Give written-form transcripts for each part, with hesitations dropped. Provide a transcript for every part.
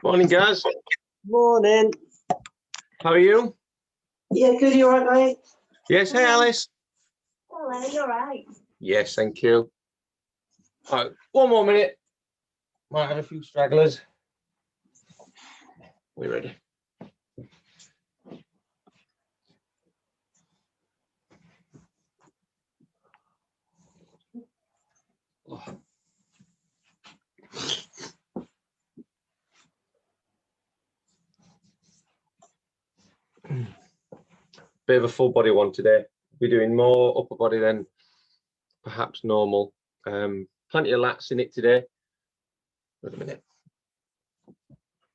Morning, guys. Morning. How are you? Yeah, good. You all right, mate? Yes. Hey, Alice. Hello, you're right. Yes, thank you. All right, one more minute. Might have a few stragglers. We ready? Oh. Bit of a full body one today. We're doing more upper body than perhaps normal. Plenty of lats in it today. Wait a minute.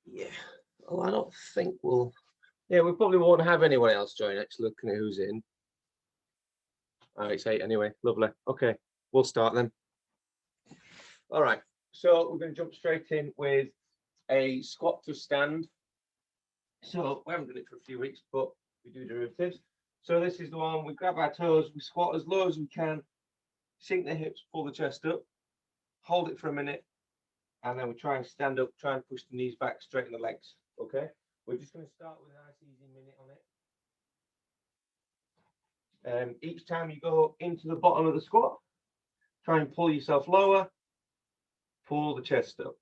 Yeah. Oh, I don't think we'll. Yeah, we probably won't have anyone else join. Actually, looking at who's in. All right, it's 8 anyway. Lovely. Okay, we'll start then. All right. So we're going to jump straight in with a squat to stand. So we haven't done it for a few weeks, but we do derivatives. So this is the one we grab our toes, we squat as low as we can, sink the hips, pull the chest up, hold it for a minute, and then we try and stand up, try and push the knees back, straighten the legs. Okay, we're just going to start with a nice easy minute on it. Each time you go into the bottom of the squat, try and pull yourself lower, pull the chest up.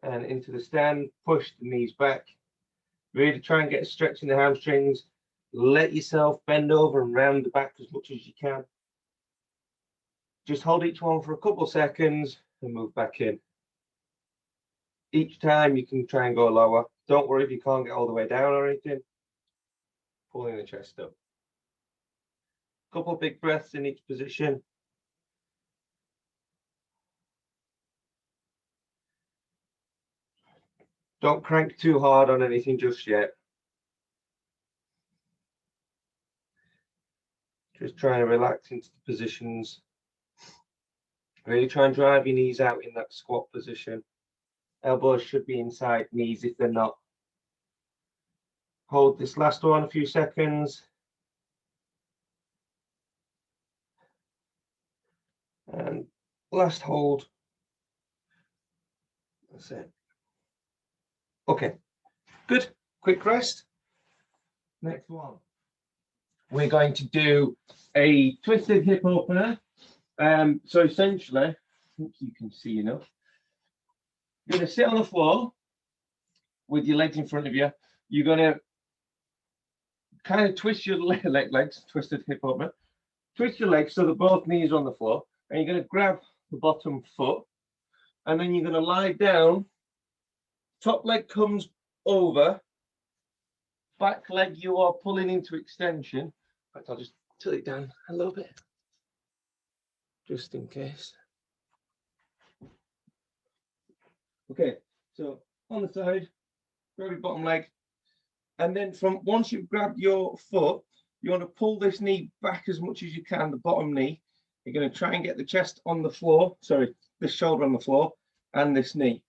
And into the stand, push the knees back. Really try and get a stretch in the hamstrings. Let yourself bend over and round the back as much as you can. Just hold each one for a couple of seconds and move back in. Each time you can try and go lower. Don't worry if you can't get all the way down or anything. Pulling the chest up. Couple of big breaths in each position. Don't crank too hard on anything just yet. Just trying to relax into the positions. Really try and drive your knees out in that squat position. Elbows should be inside knees if they're not. Hold this last one a few seconds. And last hold. That's it. Okay, good. Quick rest. Next one. We're going to do a twisted hip opener. So essentially, I think you can see enough. You're going to sit on the floor with your legs in front of you. You're going to kind of twist your legs, twisted hip opener. Twist your legs so that both knees are on the floor. And you're going to grab the bottom foot. And then you're going to lie down. Top leg comes over. Back leg you are pulling into extension. In fact, I'll just tilt it down a little bit. Just in case. Okay, so on the side, grab your bottom leg. And then from once you've grabbed your foot, you want to pull this knee back as much as you can, the bottom knee. You're going to try and get the chest on the floor, sorry, this shoulder on the floor, and this knee.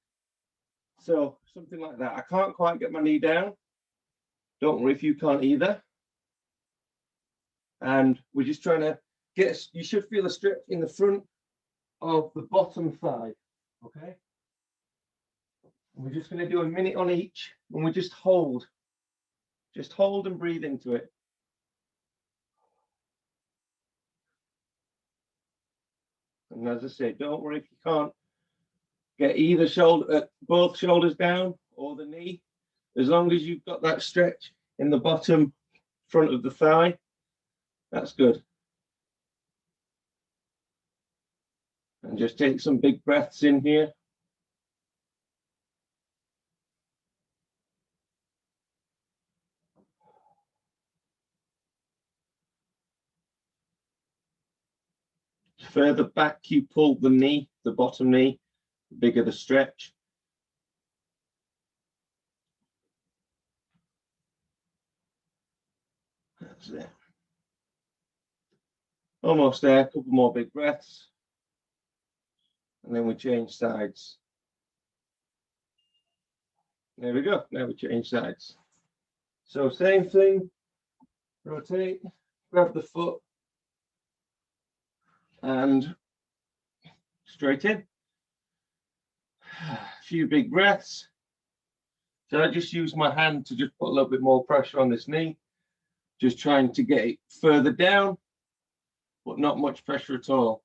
So something like that. I can't quite get my knee down. Don't worry if you can't either. And we're just trying to get, you should feel a stretch in the front of the bottom thigh, okay? And we're just going to do a minute on each, and we just hold and breathe into it. And as I say, don't worry if you can't get either shoulder, both shoulders down or the knee, as long as you've got that stretch in the bottom front of the thigh, that's good. And just take some big breaths in here. Further back you pull the knee, the bottom knee, the bigger the stretch. That's it. Almost there, a couple more big breaths. And then we change sides. There we go, now we change sides. So same thing, rotate, grab the foot, and straight in. A few big breaths. So I just use my hand to just put a little bit more pressure on this knee. Just trying to get it further down, but not much pressure at all.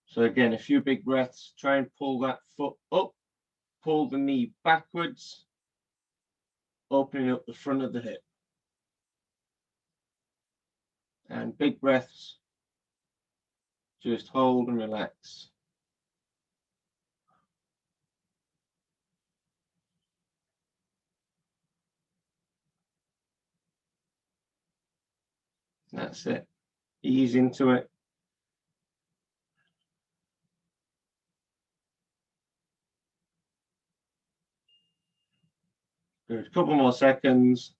So again, a few big breaths. Try and pull that foot up, pull the knee backwards, opening up the front of the hip. And big breaths. Just hold and relax. That's it. Ease into it. Good. A couple more seconds.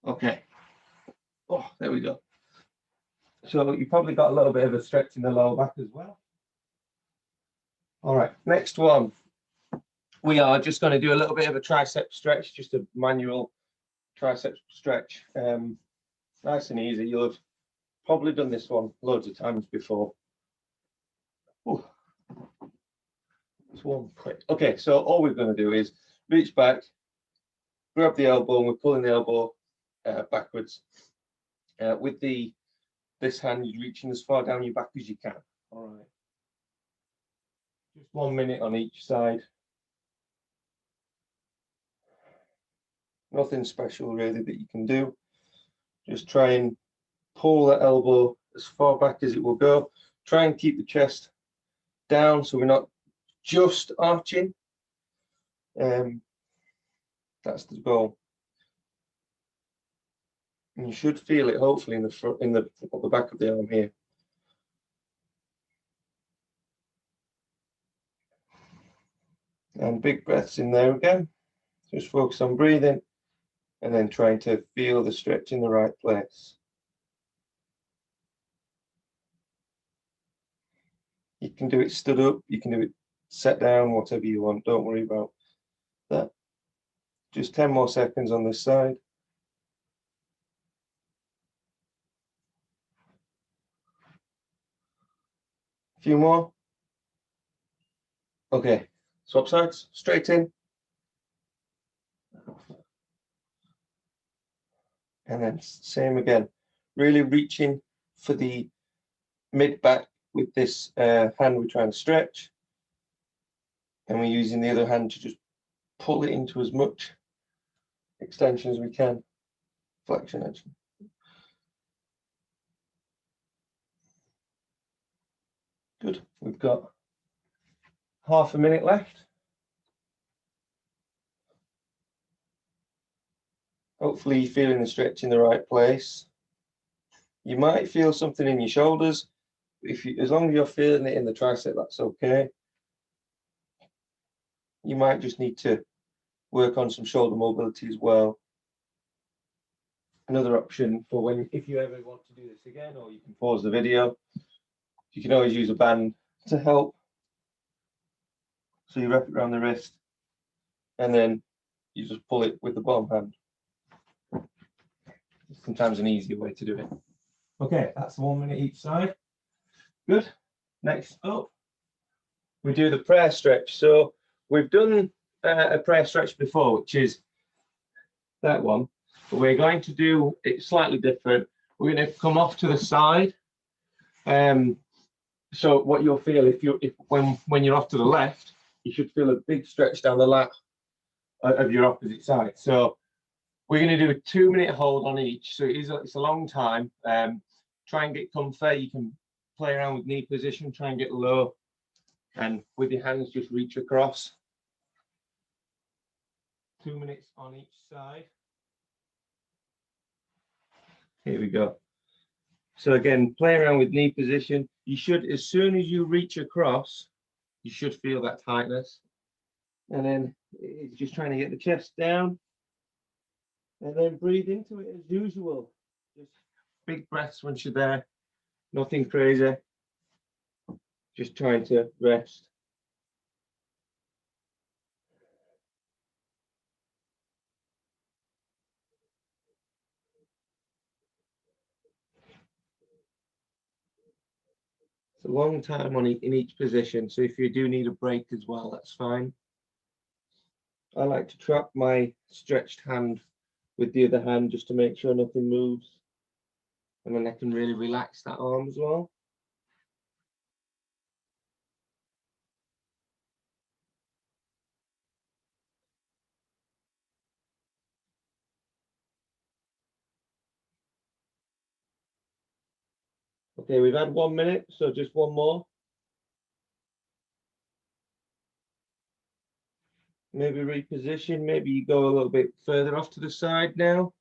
Okay. Oh, there we go. So you probably got a little bit of a stretch in the lower back as well. All right, next one. We are just going to do a little bit of a tricep stretch, just a manual tricep stretch. Nice and easy. You'll have probably done this one loads of times before. Ooh. It's one quick. Okay, so all we're going to do is reach back, grab the elbow, and we're pulling the elbow backwards. With this hand, you're reaching as far down your back as you can. All right. Just 1 minute on each side. Nothing special really that you can do. Just try and pull that elbow as far back as it will go. Try and keep the chest down so we're not just arching. That's the goal. And you should feel it hopefully in the front, in the back of the arm here. And big breaths in there again. Just focus on breathing and then trying to feel the stretch in the right place. You can do it stood up, you can do it sat down, whatever you want. Don't worry about that. Just 10 more seconds on this side. A few more. Okay, swap sides, straight in. And then same again, really reaching for the mid back with this hand we're trying to stretch. And we're using the other hand to just pull it into as much extension as we can. Flexion actually. Good, we've got half a minute left. Hopefully you're feeling the stretch in the right place. You might feel something in your shoulders. As long as you're feeling it in the tricep, that's okay. You might just need to work on some shoulder mobility as well. Another option for if you ever want to do this again, or you can pause the video, you can always use a band to help. So you wrap it around the wrist and then you just pull it with the bottom hand. Sometimes an easier way to do it. Okay, that's 1 minute each side. Good. Next up, we do the prayer stretch. So we've done a prayer stretch before, which is that one, but we're going to do it slightly different. We're going to come off to the side. So what you'll feel when you're off to the left, you should feel a big stretch down the lat of your opposite side. So we're going to do a 2 minute hold on each. So it's a long time. Try and get comfy. You can play around with knee position, try and get low, and with your hands just reach across. 2 minutes on each side. Here we go. So again, play around with knee position. You should, as soon as you reach across, you should feel that tightness. And then it's just trying to get the chest down. And then breathe into it as usual. Just big breaths once you're there. Nothing crazy. Just trying to rest. It's a long time on in each position, so if you do need a break as well, that's fine. I like to trap my stretched hand with the other hand just to make sure nothing moves. And then I can really relax that arm as well. Okay, we've had 1 minute, so just one more. Maybe reposition, maybe you go a little bit further off to the side now.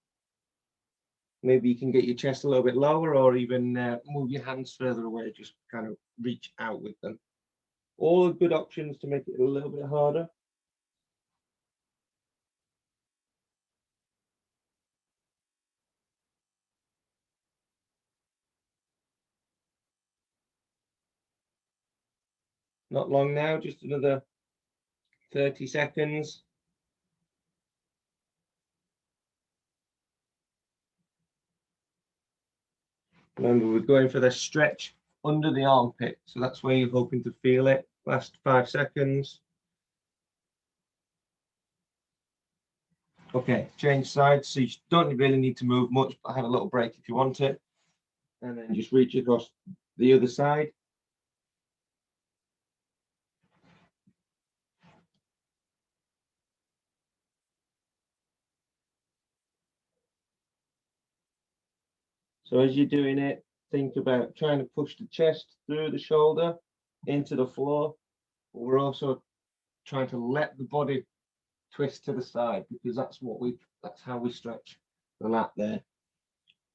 Maybe you can get your chest a little bit lower, or even move your hands further away, just kind of reach out with them. All good options to make it a little bit harder. Not long now, just another 30 seconds. Remember, we're going for the stretch under the armpit, so that's where you're hoping to feel it. Last 5 seconds. Okay, change sides, so you don't really need to move much, but have a little break if you want it. And then just reach across the other side. So as you're doing it, think about trying to push the chest through the shoulder into the floor. But we're also trying to let the body twist to the side, because that's how we stretch the lat there.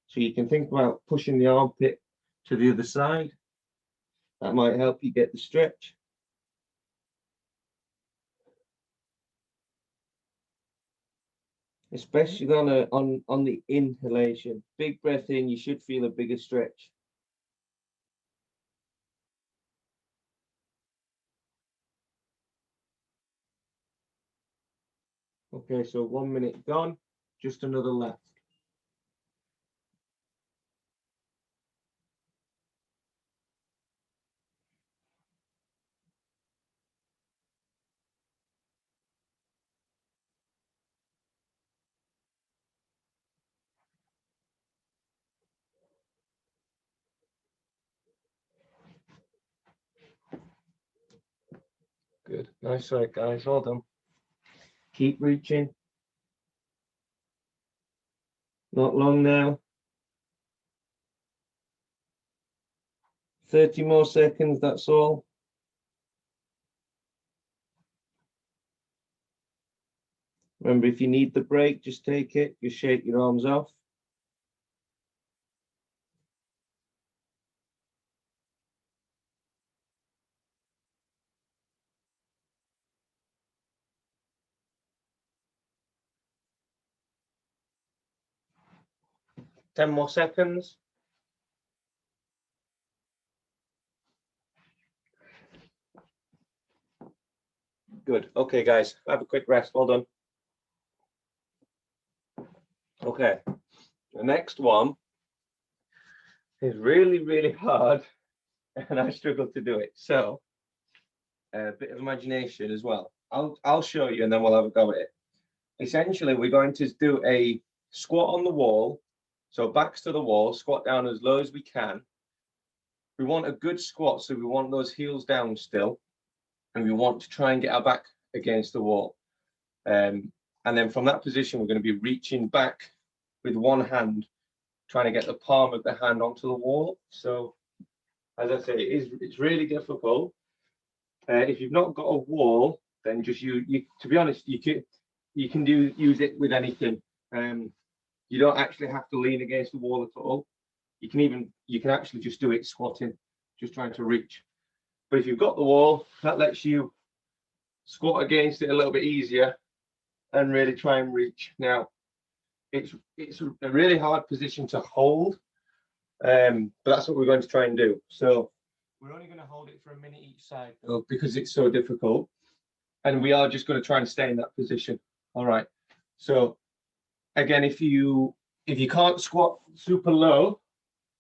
So you can think about pushing the armpit to the other side. That might help you get the stretch. Especially on the inhalation. Big breath in, you should feel a bigger stretch. Okay, so 1 minute gone, just another left. Good, nice work, guys, well done. Keep reaching. Not long now. 30 more seconds, that's all. Remember, if you need the break, just take it, just shake your arms off. Ten more seconds. Good. Okay, guys, have a quick rest. Well done. Okay, the next one is really, really hard, and I struggle to do it. So, a bit of imagination as well. I'll show you, and then we'll have a go at it. Essentially, we're going to do a squat on the wall. So backs to the wall, squat down as low as we can. We want a good squat, so we want those heels down still, and we want to try and get our back against the wall. And then from that position, we're going to be reaching back with one hand, trying to get the palm of the hand onto the wall. So, as I say, it's really difficult. If you've not got a wall, then just you to be honest, you can use it with anything. You don't actually have to lean against the wall at all. You can actually just do it squatting, just trying to reach. But if you've got the wall, that lets you squat against it a little bit easier and really try and reach. Now, it's a really hard position to hold, but that's what we're going to try and do. So we're only going to hold it for a minute each side, though, because it's so difficult. And we are just going to try and stay in that position. All right. So again, if you can't squat super low,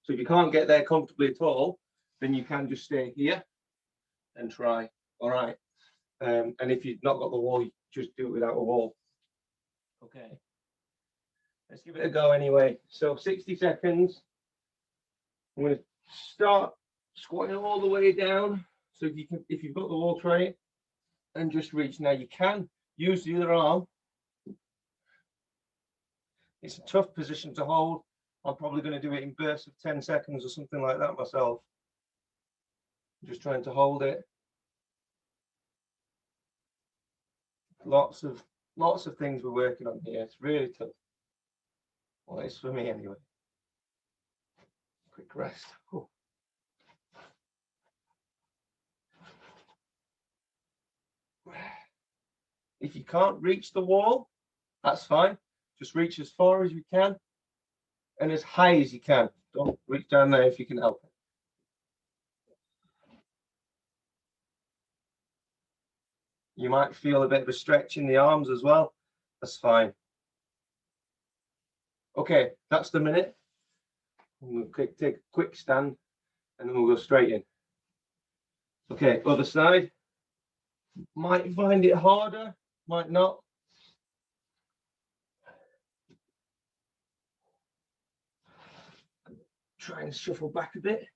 so if you can't get there comfortably at all, then you can just stay here and try. All right. And if you've not got the wall, you just do it without a wall. Okay. Let's give it a go anyway. So 60 seconds. I'm going to start squatting all the way down. So if you've got the wall, try it and just reach. Now you can use the other arm. It's a tough position to hold. I'm probably going to do it in bursts of 10 seconds or something like that myself. I'm just trying to hold it. Lots of things we're working on here. It's really tough. Well, it's for me anyway. Quick rest. Oh. If you can't reach the wall, that's fine. Just reach as far as you can and as high as you can. Don't reach down there if you can help it. You might feel a bit of a stretch in the arms as well. That's fine. Okay, that's the minute. We'll take a quick stand and then we'll go straight in. Okay, other side. Might find it harder, might not. Try and shuffle back a bit.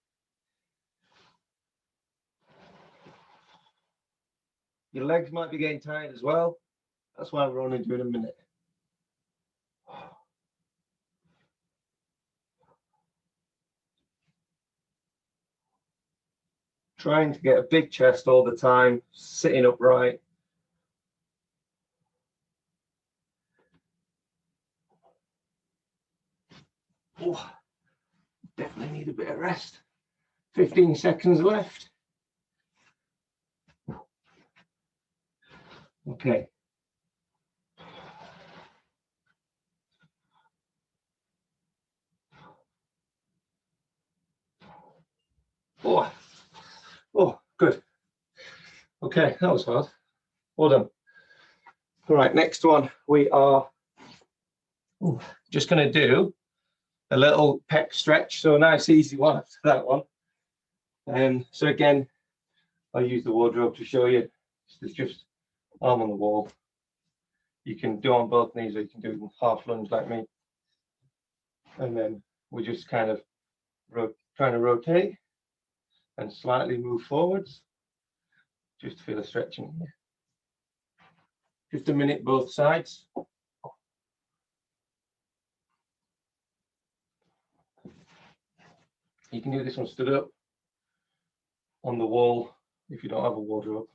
Your legs might be getting tired as well. That's why we're only doing a minute. Trying to get a big chest all the time, sitting upright. Oh, definitely need a bit of rest. 15 seconds left. Okay. Oh, good. Okay, that was hard. Well done. All right, next one. We are just going to do a little pec stretch. So a nice, easy one after that one. So again, I'll use the wardrobe to show you. It's just arm on the wall. You can do on both knees or you can do it in half lunge like me. And then we just kind of trying to rotate and slightly move forwards. Just feel a stretching here. Just a minute both sides. You can do this one stood up on the wall if you don't have a wardrobe.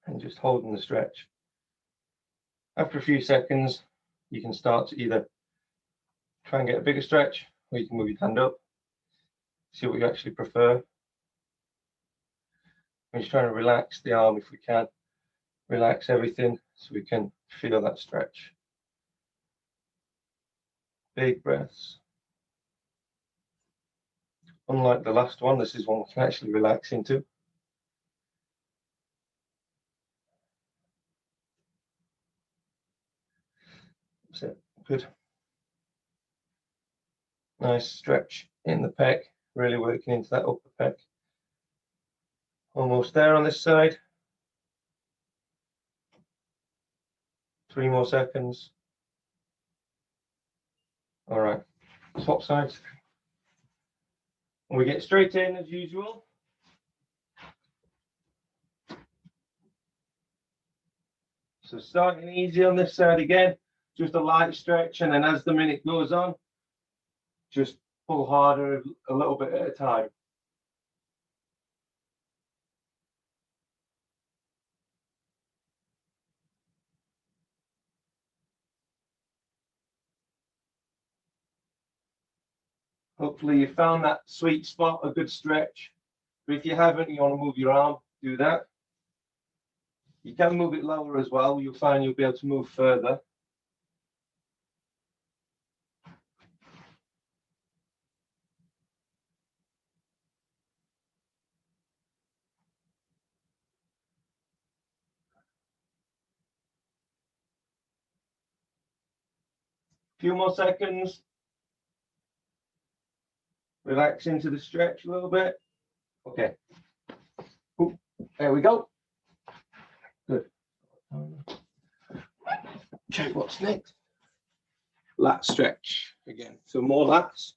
And just holding the stretch. After a few seconds, you can start to either try and get a bigger stretch or you can move your hand up. See what you actually prefer. We're just trying to relax the arm if we can. Relax everything so we can feel that stretch. Big breaths. Unlike the last one, this is one we can actually relax into. That's it. Good. Nice stretch in the pec, really working into that upper pec. Almost there on this side. 3 more seconds. All right, swap sides. And we get straight in as usual. So starting easy on this side again, just a light stretch, and then as the minute goes on, just pull harder a little bit at a time. Hopefully you found that sweet spot, a good stretch. But if you haven't, you want to move your arm, do that. You can move it lower as well. You'll find you'll be able to move further. Few more seconds. Relax into the stretch a little bit. Okay. Ooh, there we go. Good. Check what's next. Lat stretch again. So more lats.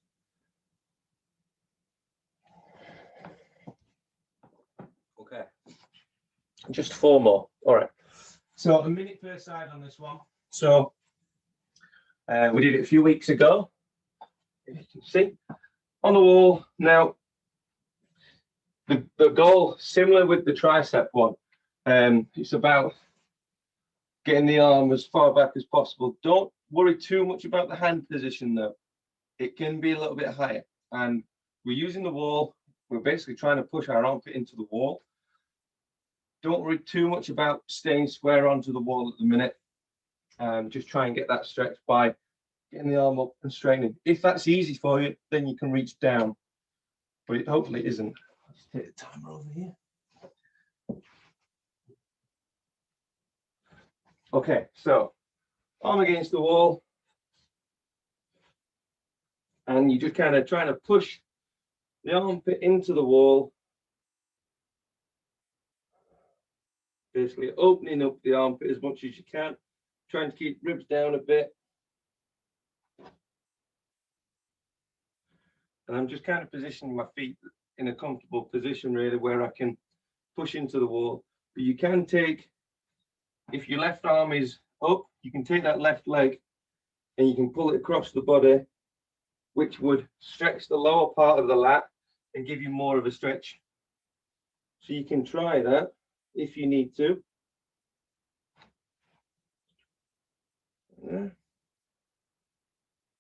Okay. Just 4 more. All right. So a minute per side on this one. So we did it a few weeks ago. If you can see on the wall. Now the goal, similar with the tricep one, it's about getting the arm as far back as possible. Don't worry too much about the hand position though. It can be a little bit higher, and we're using the wall. We're basically trying to push our armpit into the wall. Don't worry too much about staying square onto the wall at the minute. Just try and get that stretch by getting the arm up and straightening. If that's easy for you, then you can reach down, but it hopefully isn't. Let's take the timer over here. Okay, so arm against the wall, and you just kind of trying to push the armpit into the wall, basically opening up the armpit as much as you can, trying to keep ribs down a bit. And I'm just kind of positioning my feet in a comfortable position, really, where I can push into the wall. But you can take, if your left arm is up, you can take that left leg and you can pull it across the body, which would stretch the lower part of the lat and give you more of a stretch. So you can try that if you need to. Yeah.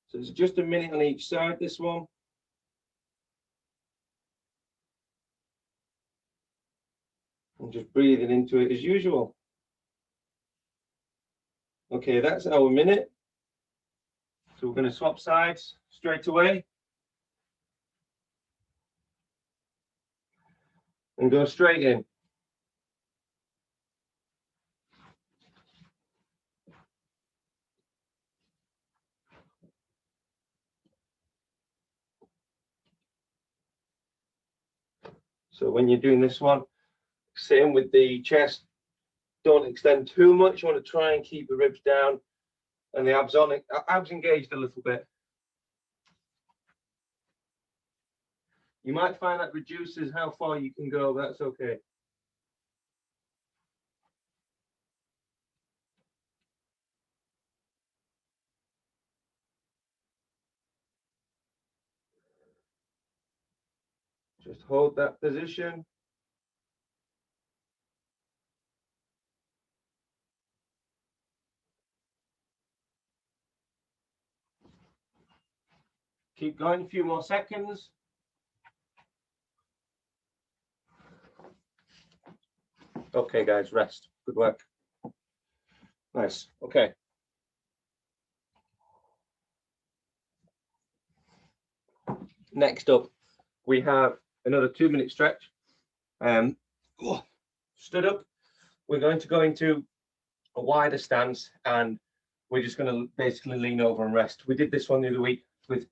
So it's just a minute on each side, this one. And just breathing into it as usual. Okay, that's our minute. So we're going to swap sides straight away. And go straight in. So when you're doing this one, same with the chest, don't extend too much. You want to try and keep the ribs down and the abs engaged a little bit. You might find that reduces how far you can go, but that's okay. Just hold that position. Keep going, a few more seconds. Okay, guys, rest. Good work. Nice. Okay. Next up, we have another 2-minute stretch. Stood up. We're going to go into a wider stance, and we're just going to basically lean over and rest. We did this one the other week with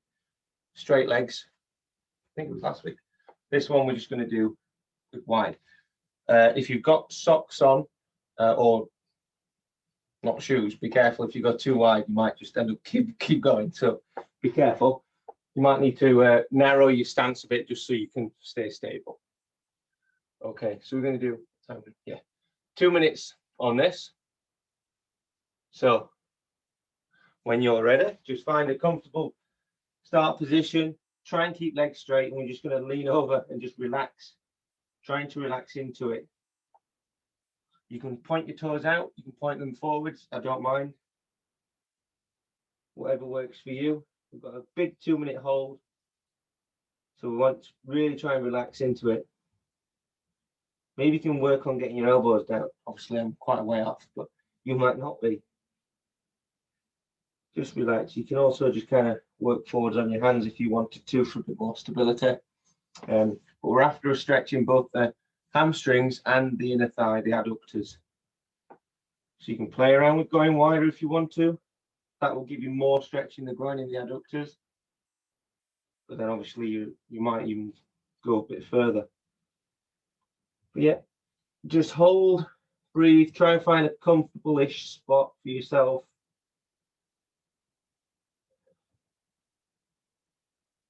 straight legs. I think it was last week. This one we're just going to do wide. If you've got socks on or not shoes, be careful. If you go too wide, you might just end up keep going. So be careful. You might need to narrow your stance a bit just so you can stay stable. Okay, so we're going to do 2 minutes on this. So when you're ready, just find a comfortable start position. Try and keep legs straight, and we're just going to lean over and just relax. Trying to relax into it. You can point your toes out, you can point them forwards, I don't mind. Whatever works for you. We've got a big 2-minute hold. So we want to really try and relax into it. Maybe you can work on getting your elbows down. Obviously, I'm quite a way off, but you might not be. Just relax. You can also just kind of work forwards on your hands if you wanted to for a bit more stability. But we're after a stretch in both the hamstrings and the inner thigh, the adductors. So you can play around with going wider if you want to. That will give you more stretch in the groin in the adductors. but then obviously you might even go a bit further. But yeah, just hold, breathe, try and find a comfortable-ish spot for yourself.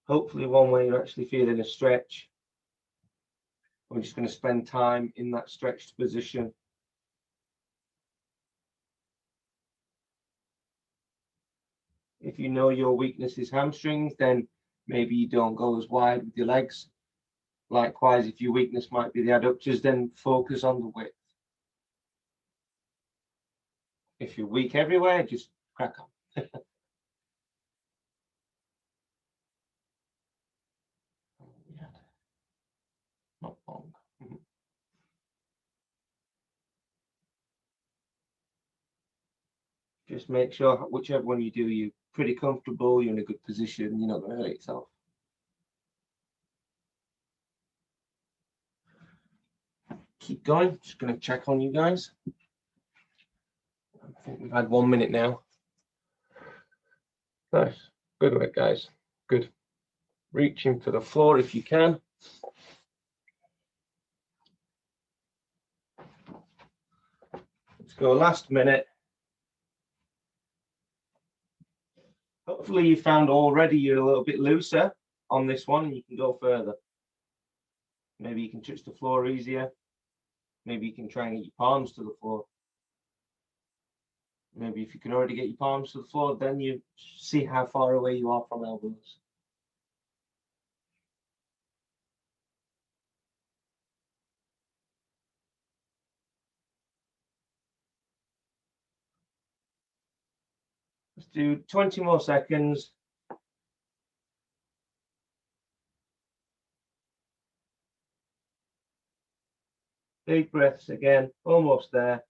Hopefully one where you're actually feeling a stretch. I'm just going to spend time in that stretched position. If you know your weakness is hamstrings, then maybe you don't go as wide with your legs. Likewise, if your weakness might be the adductors, then focus on the width. If you're weak everywhere, just crack on. Not long. Just make sure whichever one you do, you're pretty comfortable, you're in a good position, you're not going to hurt yourself. Keep going, just going to check on you guys. I think we've had 1 minute now. Nice, good work guys, good. Reaching for the floor if you can. Let's go last minute. Hopefully you found already you're a little bit looser on this one and you can go further. Maybe you can touch the floor easier. Maybe you can try and get your palms to the floor. Maybe if you can already get your palms to the floor, then you see how far away you are from elbows. Let's do 20 more seconds. Big breaths again, almost there.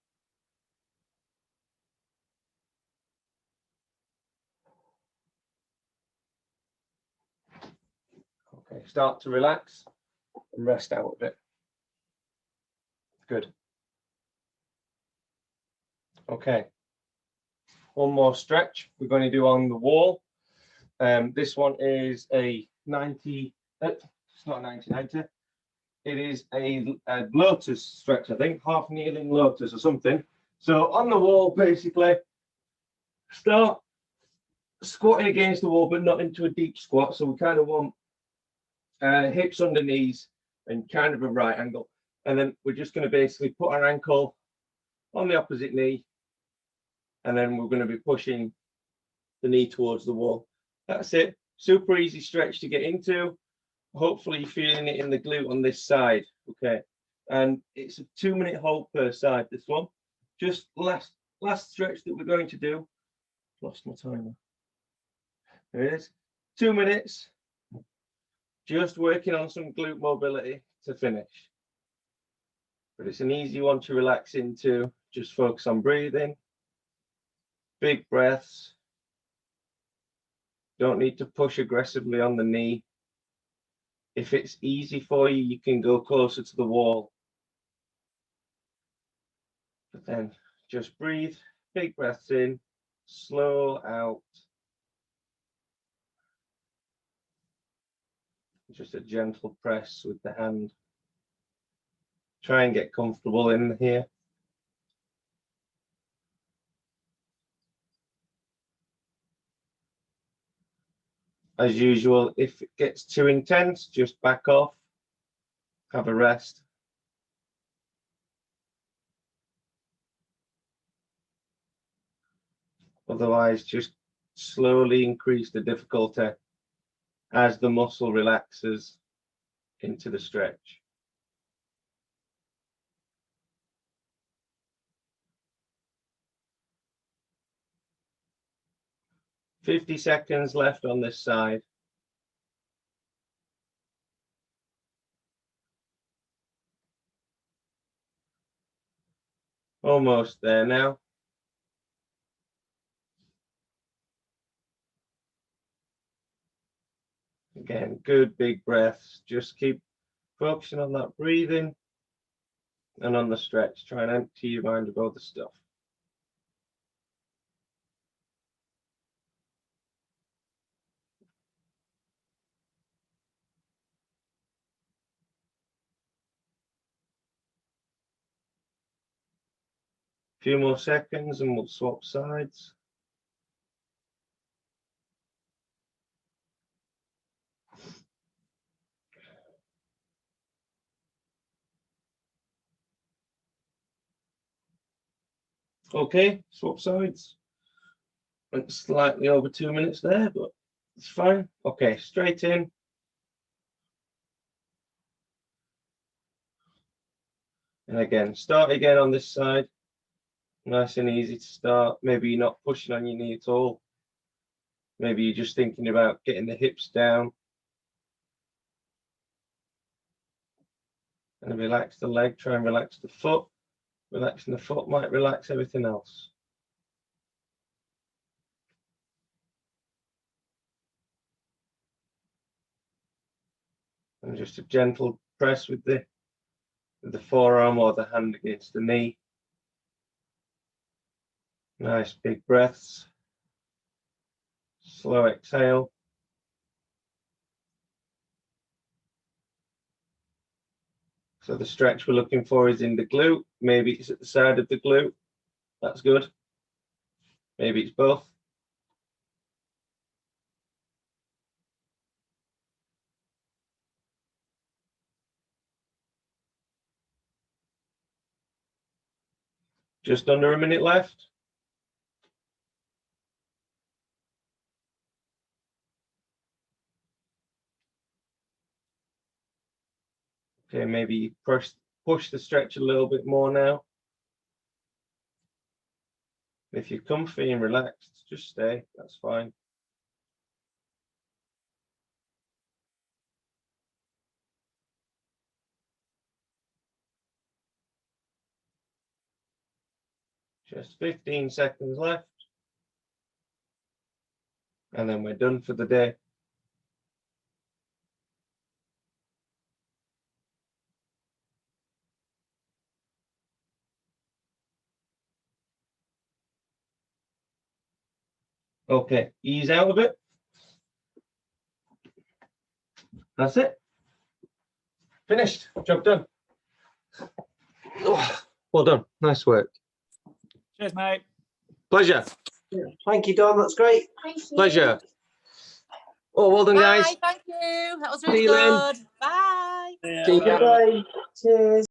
Okay, start to relax and rest out a bit. Good. Okay. One more stretch we're going to do on the wall. This one is a 90, it's not 90. It is a lotus stretch, I think, half kneeling lotus or something. So on the wall, basically, start squatting against the wall, but not into a deep squat. So we kind of want hips under knees and kind of a right angle. And then we're just going to basically put our ankle on the opposite knee. And then we're going to be pushing the knee towards the wall. That's it. Super easy stretch to get into. Hopefully you're feeling it in the glute on this side. Okay. And it's a 2-minute hold per side, this one. Just last stretch that we're going to do. Lost my timer. There it is. 2 minutes. Just working on some glute mobility to finish. But it's an easy one to relax into. Just focus on breathing. Big breaths. Don't need to push aggressively on the knee. If it's easy for you, you can go closer to the wall. But then just breathe, big breaths in, slow out. Just a gentle press with the hand. Try and get comfortable in here. As usual, if it gets too intense, just back off, have a rest. Otherwise, just slowly increase the difficulty as the muscle relaxes into the stretch. "50 seconds left on this side. Almost there now. Again, good big breaths. Just keep focusing on that breathing and on the stretch. Try and empty your mind of other stuff. Few more seconds and we'll swap sides. Okay, swap sides. Went slightly over 2 minutes there, but it's fine. Okay, straight in. And again, start again on this side. Nice and easy to start. Maybe you're not pushing on your knee at all. Maybe you're just thinking about getting the hips down. And relax the leg, try and relax the foot. Relaxing the foot might relax everything else. And just a gentle press with the forearm or the hand against the knee. Nice big breaths. Slow exhale. So the stretch we're looking for is in the glute. Maybe it's at the side of the glute. That's good. Maybe it's both. Just under a minute left. Okay, maybe push the stretch a little bit more now. If you're comfy and relaxed, just stay, that's fine. Just 15 seconds left. And then we're done for the day. Okay, ease out of it. That's it. Finished, job done. Oh, well done, nice work. Cheers, mate. Pleasure, Thank you, Don. That's great. Thank you. pleasure. Oh, well done, guys. Bye, thank you. That was See really you, Lynn. good. Bye. Yeah. See you. Bye. Cheers.